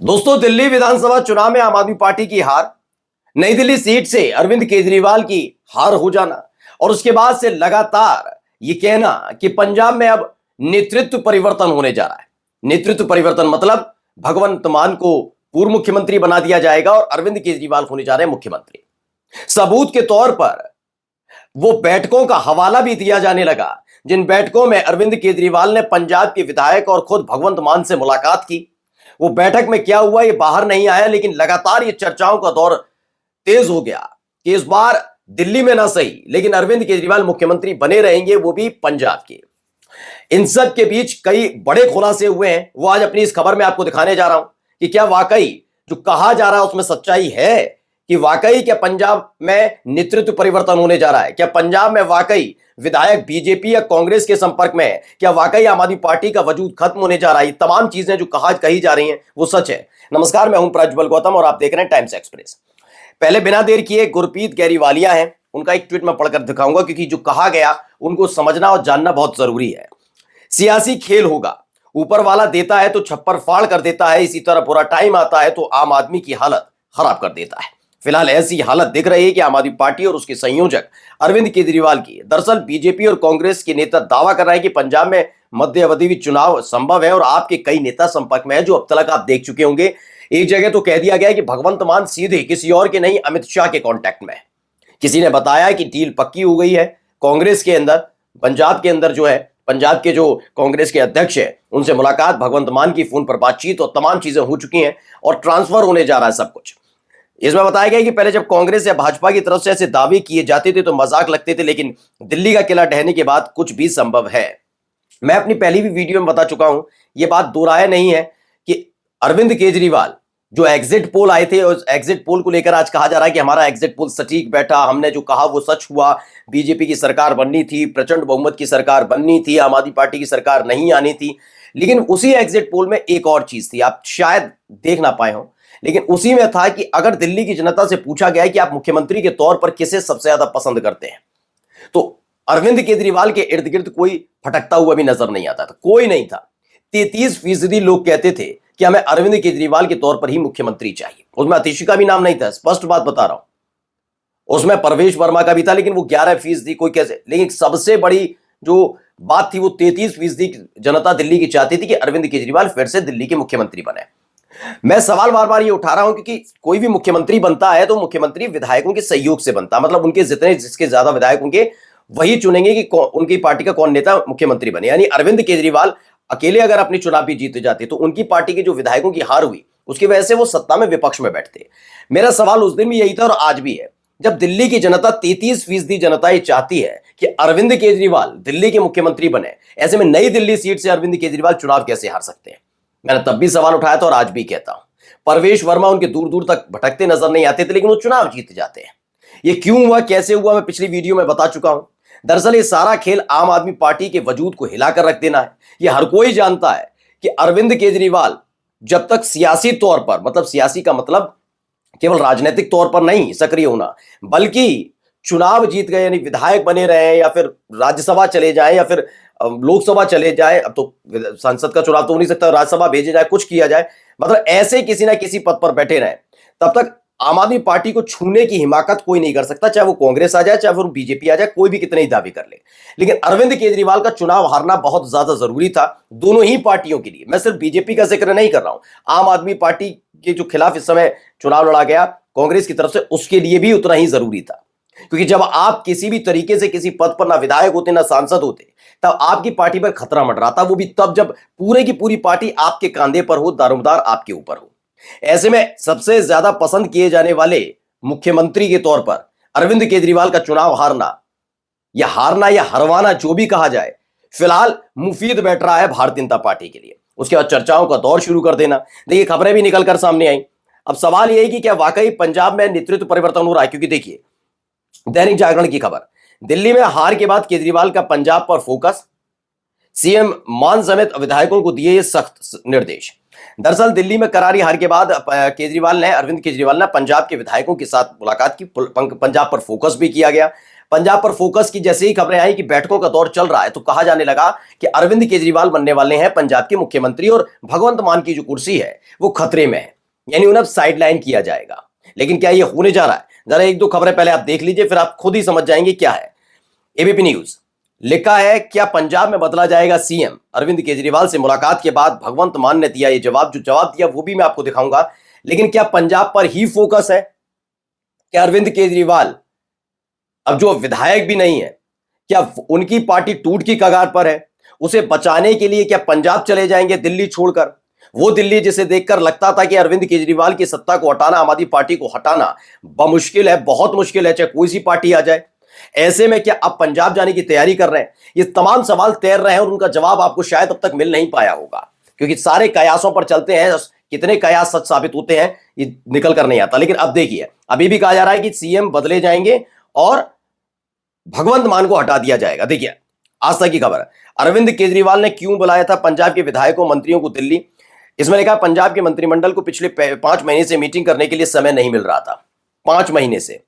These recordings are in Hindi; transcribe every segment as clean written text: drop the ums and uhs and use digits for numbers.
दोस्तों, दिल्ली विधानसभा चुनाव में आम आदमी पार्टी की हार, नई दिल्ली सीट से अरविंद केजरीवाल की हार हो जाना और उसके बाद से लगातार ये कहना कि पंजाब में अब नेतृत्व परिवर्तन होने जा रहा है। नेतृत्व परिवर्तन मतलब भगवंत मान को पूर्व मुख्यमंत्री बना दिया जाएगा और अरविंद केजरीवाल होने जा रहे हैं मुख्यमंत्री। सबूत के तौर पर वो बैठकों का हवाला भी दिया जाने लगा जिन बैठकों में अरविंद केजरीवाल ने पंजाब के विधायक और खुद भगवंत मान से मुलाकात की। वो बैठक में क्या हुआ ये बाहर नहीं आया, लेकिन लगातार ये चर्चाओं का दौर तेज हो गया कि इस बार दिल्ली में ना सही लेकिन अरविंद केजरीवाल मुख्यमंत्री बने रहेंगे, वो भी पंजाब के। इन सब के बीच कई बड़े खुलासे हुए हैं, वो आज अपनी इस खबर में आपको दिखाने जा रहा हूं कि क्या वाकई जो कहा जा रहा है उसमें सच्चाई है कि वाकई क्या पंजाब में नेतृत्व परिवर्तन होने जा रहा है। क्या पंजाब में वाकई विधायक बीजेपी या कांग्रेस के संपर्क में है, क्या वाकई आम आदमी पार्टी का वजूद खत्म होने जा रहा है। तमाम चीजें जो कही जा रही हैं वो सच है। नमस्कार, मैं हूं प्रज्वल गौतम और आप देख रहे हैं टाइम्स एक्सप्रेस। पहले बिना देर किए गुरप्रीत गैरीवालिया हैं, उनका एक ट्वीट में पढ़कर दिखाऊंगा क्योंकि जो कहा गया उनको समझना और जानना बहुत जरूरी है। सियासी खेल होगा, ऊपर वाला देता है तो छप्पर फाड़ कर देता है, इसी तरह बुरा टाइम आता है तो आम आदमी की हालत खराब कर देता है। फिलहाल ऐसी हालत दिख रही है कि आम आदमी पार्टी और उसके संयोजक अरविंद केजरीवाल की। दरअसल बीजेपी और कांग्रेस के नेता दावा कर रहे हैं कि पंजाब में मध्य अवधि चुनाव संभव है और आपके कई नेता संपर्क में है, जो अब तक आप देख चुके होंगे। एक जगह तो कह दिया गया है कि भगवंत मान सीधे किसी और के नहीं अमित शाह के कॉन्टैक्ट में है। किसी ने बताया कि डील पक्की हो गई है कांग्रेस के अंदर, पंजाब के अंदर जो है, पंजाब के जो कांग्रेस के अध्यक्ष है उनसे मुलाकात, भगवंत मान की फोन पर बातचीत और तमाम चीजें हो चुकी हैं और ट्रांसफर होने जा रहा है सब कुछ। इसमें बताया गया कि पहले जब कांग्रेस या भाजपा की तरफ से ऐसे दावे किए जाते थे तो मजाक लगते थे, लेकिन दिल्ली का किला ढहने के बाद कुछ भी संभव है। मैं अपनी पहली भी वीडियो में बता चुका हूं, यह बात दोहराया नहीं है कि अरविंद केजरीवाल जो एग्जिट पोल आए थे, उस एग्जिट पोल को लेकर आज कहा जा रहा है कि हमारा एग्जिट पोल सटीक बैठा, हमने जो कहा वो सच हुआ, बीजेपी की सरकार बननी थी, प्रचंड बहुमत की सरकार बननी थी, आम आदमी पार्टी की सरकार नहीं आनी थी। लेकिन उसी एग्जिट पोल में एक और चीज थी, आप शायद देख ना पाए हो, लेकिन उसी में था कि अगर दिल्ली की जनता से पूछा गया है कि आप मुख्यमंत्री के तौर पर किसे सबसे ज्यादा पसंद करते हैं, तो अरविंद केजरीवाल के इर्द गिर्द कोई भटकता हुआ भी नजर नहीं आता था, कोई नहीं था। 33% लोग कहते थे कि हमें अरविंद केजरीवाल के तौर पर ही मुख्यमंत्री चाहिए। उसमें आतिशी का भी नाम नहीं था, स्पष्ट बात बता रहा हूं। उसमें परवेश वर्मा का भी था, लेकिन वो 11% कोई कैसे। लेकिन सबसे बड़ी जो बात थी वो 33% जनता दिल्ली की चाहती थी कि अरविंद केजरीवाल फिर से दिल्ली के मुख्यमंत्री बने। मैं सवाल बार बार ये उठा रहा हूं क्योंकि कोई भी मुख्यमंत्री बनता है तो मुख्यमंत्री विधायकों के सहयोग से बनता है, मतलब उनके जिसके ज्यादा विधायक होंगे वही चुनेंगे कि उनकी पार्टी का कौन नेता मुख्यमंत्री बने। यानी अरविंद केजरीवाल अकेले अगर अपनी चुनाव भी जीते जाते तो उनकी पार्टी के जो विधायकों की हार हुई उसकी वजह से वो सत्ता में विपक्ष में बैठते। मेरा सवाल उस दिन भी यही था और आज भी है। जब दिल्ली की जनता 33% जनता ये चाहती है कि अरविंद केजरीवाल दिल्ली के मुख्यमंत्री बने, ऐसे में नई दिल्ली सीट से अरविंद केजरीवाल चुनाव कैसे हार सकते हैं। मैंने तब भी सवाल उठाया था और आज भी कहता हूं। परवेश वर्मा उनके दूर दूर तक भटकते नजर नहीं आते थे, लेकिन वो चुनाव जीत जाते हैं। ये क्यों हुआ, कैसे हुआ, मैं पिछली वीडियो में बता चुका हूं। दरअसल ये सारा खेल आम आदमी पार्टी के वजूद को हिलाकर रख देना है। ये हर कोई जानता है कि अरविंद केजरीवाल जब तक सियासी तौर पर, मतलब सियासी का मतलब केवल राजनीतिक तौर पर नहीं सक्रिय होना, बल्कि चुनाव जीत गए यानी विधायक बने रहे या फिर राज्यसभा चले जाए या फिर लोकसभा चले जाए, अब तो संसद का चुनाव तो हो नहीं सकता, राज्यसभा भेजे जाए, कुछ किया जाए, मतलब ऐसे किसी ना किसी पद पर बैठे रहे, तब तक आम आदमी पार्टी को छूने की हिमाकत कोई नहीं कर सकता, चाहे वो कांग्रेस आ जाए चाहे वो बीजेपी आ जाए, कोई भी कितने ही दावे कर ले। लेकिन अरविंद केजरीवाल का चुनाव हारना बहुत ज्यादा जरूरी था दोनों ही पार्टियों के लिए। मैं सिर्फ बीजेपी का जिक्र नहीं कर रहा हूं, आम आदमी पार्टी के जो खिलाफ इस समय चुनाव लड़ा गया कांग्रेस की तरफ से, उसके लिए भी उतना ही जरूरी था। क्योंकि जब आप किसी भी तरीके से किसी पद पर ना विधायक होते ना सांसद होते, तब आपकी पार्टी पर खतरा मंडराता, वो भी तब जब पूरे की पूरी पार्टी आपके कांधे पर हो, दारोमदार आपके ऊपर हो। ऐसे में सबसे ज्यादा पसंद किए जाने वाले मुख्यमंत्री के तौर पर अरविंद केजरीवाल का चुनाव हारना या हरवाना जो भी कहा जाए, फिलहाल मुफीद बैठ रहा है भारतीय जनता पार्टी के लिए। उसके बाद चर्चाओं का दौर शुरू कर देना। देखिए, खबरें भी निकलकर सामने आई। अब सवाल यह है कि क्या वाकई पंजाब में नेतृत्व परिवर्तन हो रहा है, क्योंकि देखिए दैनिक जागरण की खबर, दिल्ली में हार के बाद केजरीवाल का पंजाब पर फोकस, सीएम मान समेत विधायकों को दिए ये सख्त निर्देश। दरअसल दिल्ली में करारी हार के बाद अरविंद केजरीवाल ने पंजाब के विधायकों के साथ मुलाकात की, पंजाब पर फोकस भी किया गया। पंजाब पर फोकस की जैसे ही खबरें आई कि बैठकों का दौर चल रहा है तो कहा जाने लगा कि अरविंद केजरीवाल बनने वाले हैं पंजाब के मुख्यमंत्री और भगवंत मान की जो कुर्सी है वो खतरे में है, यानी उन्हें अब साइडलाइन किया जाएगा। लेकिन क्या ये होने जा रहा है? जरा एक दो खबरें पहले आप देख लीजिए, फिर आप खुद ही समझ जाएंगे क्या है। एबीपी न्यूज लिखा है, क्या पंजाब में बदला जाएगा सीएम? अरविंद केजरीवाल से मुलाकात के बाद भगवंत मान ने दिया ये जवाब। जो जवाब दिया वो भी मैं आपको दिखाऊंगा, लेकिन क्या पंजाब पर ही फोकस है? क्या अरविंद केजरीवाल अब जो विधायक भी नहीं है, क्या उनकी पार्टी टूट की कगार पर है? उसे बचाने के लिए क्या पंजाब चले जाएंगे दिल्ली छोड़कर? वो दिल्ली जिसे देखकर लगता था कि अरविंद केजरीवाल की सत्ता को हटाना, आम आदमी पार्टी को हटाना बमुश्किल है, बहुत मुश्किल है, चाहे कोई सी पार्टी आ जाए। ऐसे में क्या अब पंजाब जाने की तैयारी कर रहे हैं? ये तमाम सवाल तैर रहे हैं और उनका जवाब आपको शायद अब तक मिल नहीं पाया होगा, क्योंकि सारे कयासों पर चलते हैं, कितने कयास सच साबित होते हैं ये निकल कर नहीं आता। लेकिन अब देखिए, अभी भी कहा जा रहा है कि सीएम बदले जाएंगे और भगवंत मान को हटा दिया जाएगा। देखिए आज तक की खबर, अरविंद केजरीवाल ने क्यों बुलाया था पंजाब के विधायकों मंत्रियों को दिल्ली? इसमें लिखा, पंजाब के मंत्रिमंडल को पिछले 5 महीने से मीटिंग करने के लिए समय नहीं मिल रहा था, 5 महीने से।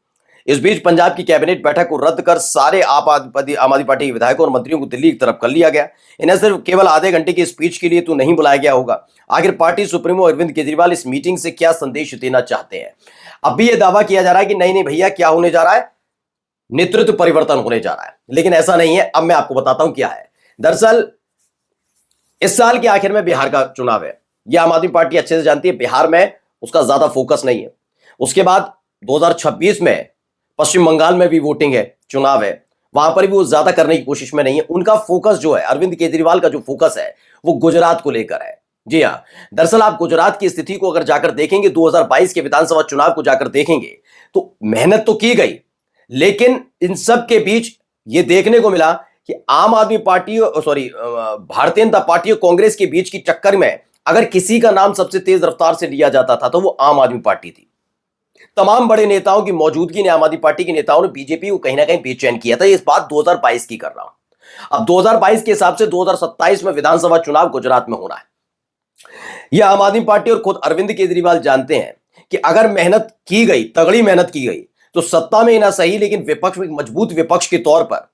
इस बीच पंजाब की कैबिनेट बैठक को रद्द कर सारे आम आदमी पार्टी के विधायकों और मंत्रियों को दिल्ली की तरफ कर लिया गया। इन्हें सिर्फ केवल आधे घंटे की स्पीच के लिए तो नहीं बुलाया गया होगा। आखिर पार्टी सुप्रीमो अरविंद केजरीवाल इस मीटिंग से क्या संदेश देना चाहते हैं? अब भी यह दावा किया जा रहा है कि नहीं नहीं भैया, क्या होने जा रहा है, नेतृत्व परिवर्तन होने जा रहा है। लेकिन ऐसा नहीं है। अब मैं आपको बताता हूं क्या है। दरअसल इस साल के आखिर में बिहार का चुनाव है, यह आम आदमी पार्टी अच्छे से जानती है। बिहार में उसका ज्यादा फोकस नहीं है। उसके बाद 2026 में पश्चिम बंगाल में भी वोटिंग है, चुनाव है, वहां पर भी वो ज्यादा करने की कोशिश में नहीं है। उनका फोकस जो है, अरविंद केजरीवाल का जो फोकस है वो गुजरात को लेकर है। जी हां, दरअसल आप गुजरात की स्थिति को अगर जाकर देखेंगे, 2022 के विधानसभा चुनाव को जाकर देखेंगे तो मेहनत तो की गई, लेकिन इन सब के बीच ये देखने को मिला कि आम आदमी पार्टी भारतीय जनता पार्टी और कांग्रेस के बीच की टक्कर में अगर किसी का नाम सबसे तेज रफ्तार से लिया जाता था तो वो आम आदमी पार्टी थी। तमाम बड़े नेताओं की मौजूदगी ने आम आदमी पार्टी के नेताओं ने बीजेपी को कहीं ना कहीं बेचैन किया था। इस बात 2022 की कर रहा हूं। अब 2022 के हिसाब से 2027 में विधानसभा चुनाव गुजरात में होना है। यह आम आदमी पार्टी और खुद अरविंद केजरीवाल जानते हैं कि अगर मेहनत की गई, तगड़ी मेहनत की गई, तो सत्ता में ना सही लेकिन विपक्ष में, मजबूत विपक्ष के तौर पर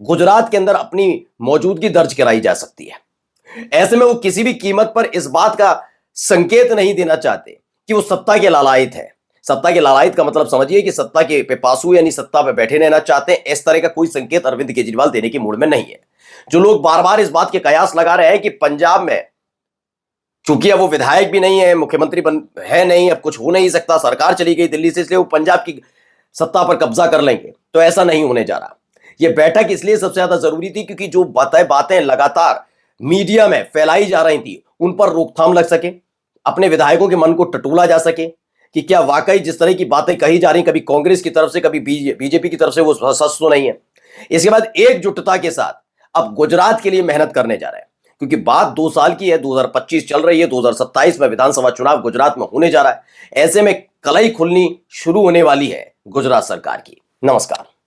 गुजरात के अंदर अपनी मौजूदगी दर्ज कराई जा सकती है। ऐसे में वो किसी भी कीमत पर इस बात का संकेत नहीं देना चाहते कि वो सत्ता के लालायित है। सत्ता के लालायित का मतलब समझिए कि सत्ता के पेपासु यानी सत्ता पे बैठे रहना चाहते हैं। इस तरह का कोई संकेत अरविंद केजरीवाल देने की मूड में नहीं है। जो लोग बार बार इस बात के कयास लगा रहे हैं कि पंजाब में चूंकि अब वो विधायक भी नहीं है, मुख्यमंत्री है नहीं, अब कुछ हो नहीं सकता, सरकार चली गई दिल्ली से, इसलिए वो पंजाब की सत्ता पर कब्जा कर लेंगे, तो ऐसा नहीं होने जा रहा। यह बैठक इसलिए सबसे ज्यादा जरूरी थी क्योंकि जो बातें लगातार मीडिया में फैलाई जा रही थी उन पर रोकथाम लग सके, अपने विधायकों के मन को टटोला जा सके कि क्या वाकई जिस तरह की बातें कही जा रही, कभी कांग्रेस की तरफ से, कभी बीजेपी की तरफ से, वो सच तो नहीं है। इसके बाद एकजुटता के साथ अब गुजरात के लिए मेहनत करने जा रहे हैं, क्योंकि बात 2 साल की है, 2025 चल रही है, 2027 में विधानसभा चुनाव गुजरात में होने जा रहा है। ऐसे में कलई खुलनी शुरू होने वाली है गुजरात सरकार की। नमस्कार।